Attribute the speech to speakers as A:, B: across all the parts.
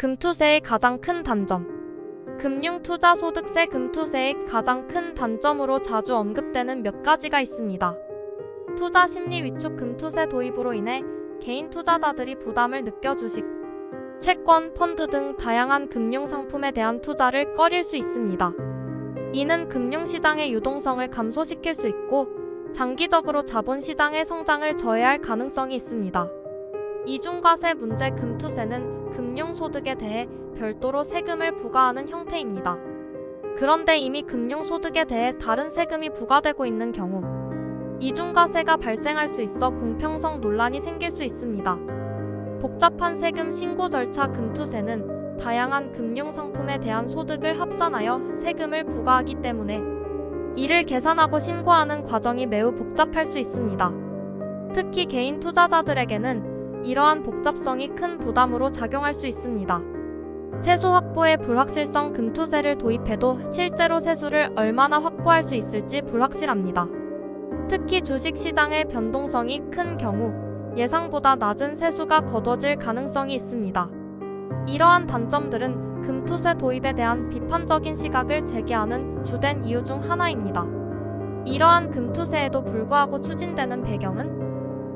A: 금투세의 가장 큰 단점. 금융투자소득세. 금투세의 가장 큰 단점으로 자주 언급되는 몇 가지가 있습니다. 투자 심리 위축. 금투세 도입으로 인해 개인 투자자들이 부담을 느껴 주식, 채권, 펀드 등 다양한 금융상품에 대한 투자를 꺼릴 수 있습니다. 이는 금융시장의 유동성을 감소시킬 수 있고 장기적으로 자본시장의 성장을 저해할 가능성이 있습니다. 이중과세 문제. 금투세는 금융소득에 대해 별도로 세금을 부과하는 형태입니다. 그런데 이미 금융소득에 대해 다른 세금이 부과되고 있는 경우 이중과세가 발생할 수 있어 공평성 논란이 생길 수 있습니다. 복잡한 세금 신고 절차. 금투세는 다양한 금융상품에 대한 소득을 합산하여 세금을 부과하기 때문에 이를 계산하고 신고하는 과정이 매우 복잡할 수 있습니다. 특히 개인 투자자들에게는 이러한 복잡성이 큰 부담으로 작용할 수 있습니다. 세수 확보의 불확실성. 금투세를 도입해도 실제로 세수를 얼마나 확보할 수 있을지 불확실합니다. 특히 주식시장의 변동성이 큰 경우 예상보다 낮은 세수가 거둬질 가능성이 있습니다. 이러한 단점들은 금투세 도입에 대한 비판적인 시각을 제기하는 주된 이유 중 하나입니다. 이러한 금투세에도 불구하고 추진되는 배경은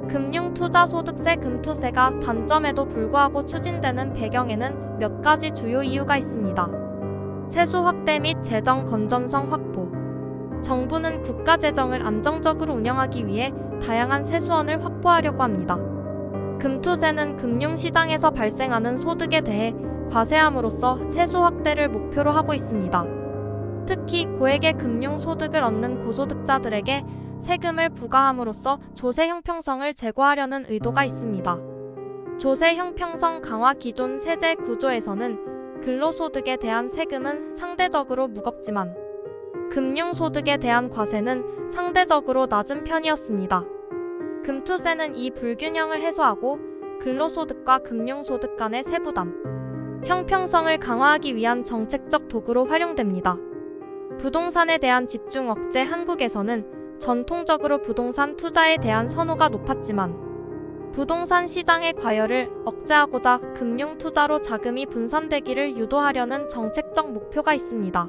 A: 금융투자소득세. 금투세가 단점에도 불구하고 추진되는 배경에는 몇 가지 주요 이유가 있습니다. 세수 확대 및 재정 건전성 확보. 정부는 국가 재정을 안정적으로 운영하기 위해 다양한 세수원을 확보하려고 합니다. 금투세는 금융시장에서 발생하는 소득에 대해 과세함으로써 세수 확대를 목표로 하고 있습니다. 특히 고액의 금융소득을 얻는 고소득자들에게 세금을 부과함으로써 조세 형평성을 제고하려는 의도가 있습니다. 조세 형평성 강화. 기존 세제 구조에서는 근로소득에 대한 세금은 상대적으로 무겁지만 금융소득에 대한 과세는 상대적으로 낮은 편이었습니다. 금투세는 이 불균형을 해소하고 근로소득과 금융소득 간의 세부담, 형평성을 강화하기 위한 정책적 도구로 활용됩니다. 부동산에 대한 집중 억제. 한국에서는 전통적으로 부동산 투자에 대한 선호가 높았지만 부동산 시장의 과열을 억제하고자 금융투자로 자금이 분산되기를 유도하려는 정책적 목표가 있습니다.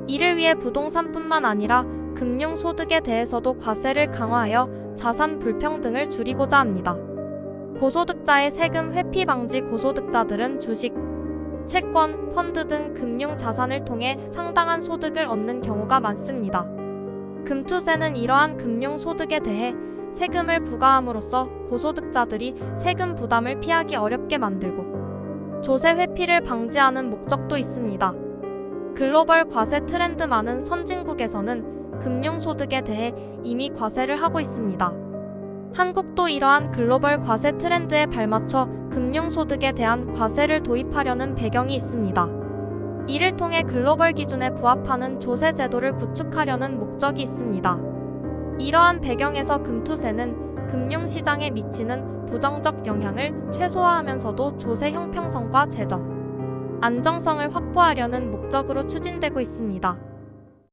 A: 이를 위해 부동산뿐만 아니라 금융소득에 대해서도 과세를 강화하여 자산 불평등을 줄이고자 합니다. 고소득자의 세금 회피 방지. 고소득자들은 주식, 채권, 펀드 등 금융자산을 통해 상당한 소득을 얻는 경우가 많습니다. 금투세는 이러한 금융소득에 대해 세금을 부과함으로써 고소득자들이 세금 부담을 피하기 어렵게 만들고 조세 회피를 방지하는 목적도 있습니다. 글로벌 과세 트렌드. 많은 선진국에서는 금융소득에 대해 이미 과세를 하고 있습니다. 한국도 이러한 글로벌 과세 트렌드에 발맞춰 금융소득에 대한 과세를 도입하려는 배경이 있습니다. 이를 통해 글로벌 기준에 부합하는 조세 제도를 구축하려는 목적이 있습니다. 이러한 배경에서 금투세는 금융시장에 미치는 부정적 영향을 최소화하면서도 조세 형평성과 재정 안정성을 확보하려는 목적으로 추진되고 있습니다.